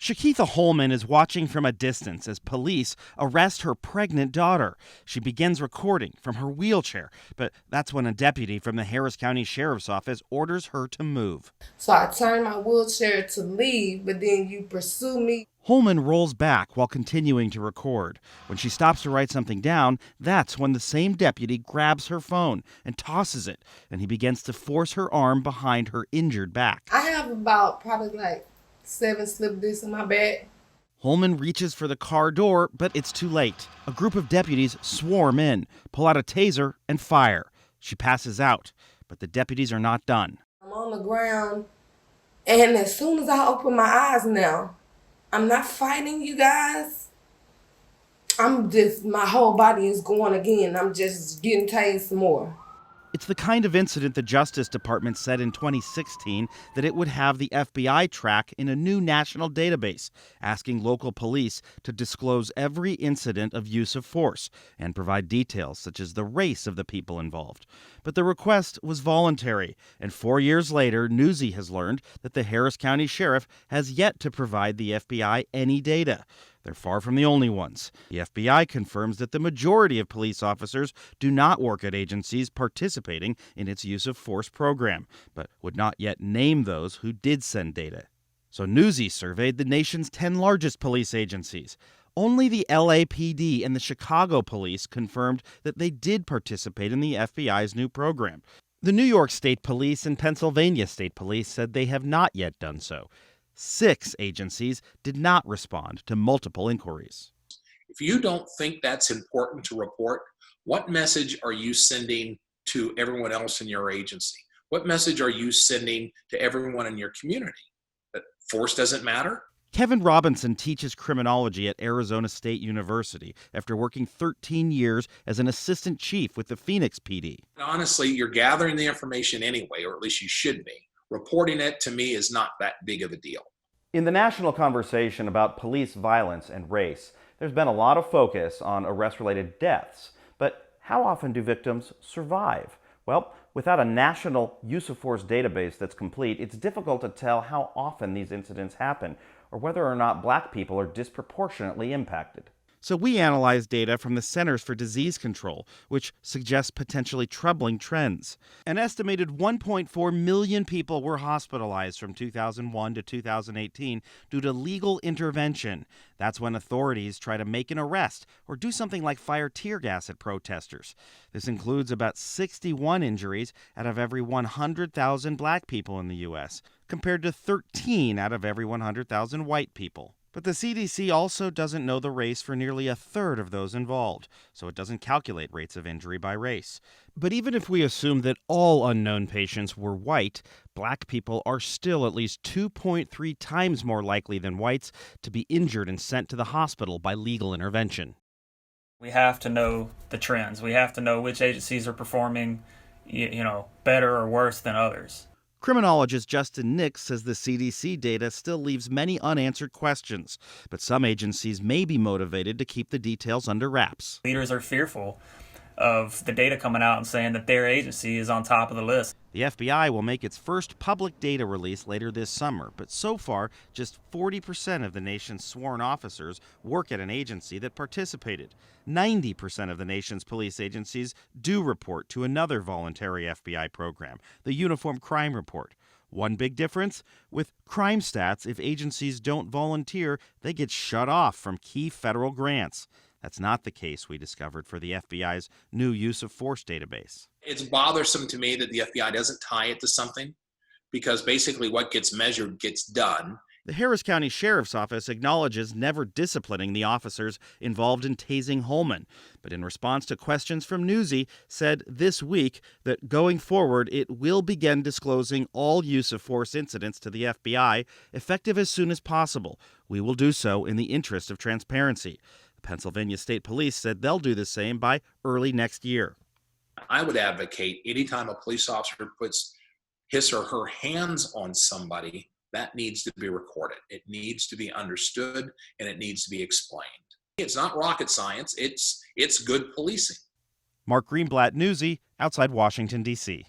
Shakitha Holman is watching from a distance as police arrest her pregnant daughter. She begins recording from her wheelchair, but that's when a deputy from the Harris County Sheriff's Office orders her to move. So I turned my wheelchair to leave, but then you pursue me. Holman rolls back while continuing to record. When she stops to write something down, that's when the same deputy grabs her phone and tosses it, and he begins to force her arm behind her injured back. I have about probably like 7 slip discs in my back. Holman reaches for the car door, but it's too late. A group of deputies swarm in, pull out a taser, and fire. She passes out, but the deputies are not done. I'm on the ground, and as soon as I open my eyes now, I'm not fighting you guys. My whole body is going again. I'm just getting tased some more. It's the kind of incident the Justice Department said in 2016 that it would have the FBI track in a new national database, asking local police to disclose every incident of use of force and provide details such as the race of the people involved. But the request was voluntary, and 4 years later, Newsy has learned that the Harris County Sheriff has yet to provide the FBI any data. They're far from the only ones. The FBI confirms that the majority of police officers do not work at agencies participating in its use of force program, but would not yet name those who did send data. So Newsy surveyed the nation's 10 largest police agencies. Only the LAPD and the Chicago police confirmed that they did participate in the FBI's new program. The New York State Police and Pennsylvania State Police said they have not yet done so. 6 agencies did not respond to multiple inquiries. If you don't think that's important to report, what message are you sending to everyone else in your agency? What message are you sending to everyone in your community? That force doesn't matter? Kevin Robinson teaches criminology at Arizona State University after working 13 years as an assistant chief with the Phoenix PD. Honestly, you're gathering the information anyway, or at least you should be. Reporting it, to me, is not that big of a deal. In the national conversation about police violence and race, there's been a lot of focus on arrest-related deaths. But how often do victims survive? Well, without a national use of force database that's complete, it's difficult to tell how often these incidents happen or whether or not black people are disproportionately impacted. So we analyzed data from the Centers for Disease Control, which suggests potentially troubling trends. An estimated 1.4 million people were hospitalized from 2001 to 2018 due to legal intervention. That's when authorities try to make an arrest or do something like fire tear gas at protesters. This includes about 61 injuries out of every 100,000 black people in the U.S., compared to 13 out of every 100,000 white people. But the CDC also doesn't know the race for nearly a third of those involved, so it doesn't calculate rates of injury by race. But even if we assume that all unknown patients were white, black people are still at least 2.3 times more likely than whites to be injured and sent to the hospital by legal intervention. We have to know the trends. We have to know which agencies are performing, better or worse than others. Criminologist Justin Nix says the CDC data still leaves many unanswered questions, but some agencies may be motivated to keep the details under wraps. Leaders are fearful of the data coming out and saying that their agency is on top of the list. The FBI will make its first public data release later this summer, but so far, just 40% of the nation's sworn officers work at an agency that participated. 90% of the nation's police agencies do report to another voluntary FBI program, the Uniform Crime Report. One big difference? With crime stats, if agencies don't volunteer, they get shut off from key federal grants. That's not the case, we discovered, for the FBI's new use of force database. It's bothersome to me that the FBI doesn't tie it to something, because basically what gets measured gets done. The Harris County Sheriff's Office acknowledges never disciplining the officers involved in tasing Holman, but in response to questions from Newsy, said this week that going forward it will begin disclosing all use of force incidents to the FBI, effective as soon as possible. We will do so in the interest of transparency. Pennsylvania State Police said they'll do the same by early next year. I would advocate anytime a police officer puts his or her hands on somebody, that needs to be recorded. It needs to be understood, and it needs to be explained. It's not rocket science. It's good policing. Mark Greenblatt, Newsy, outside Washington, D.C.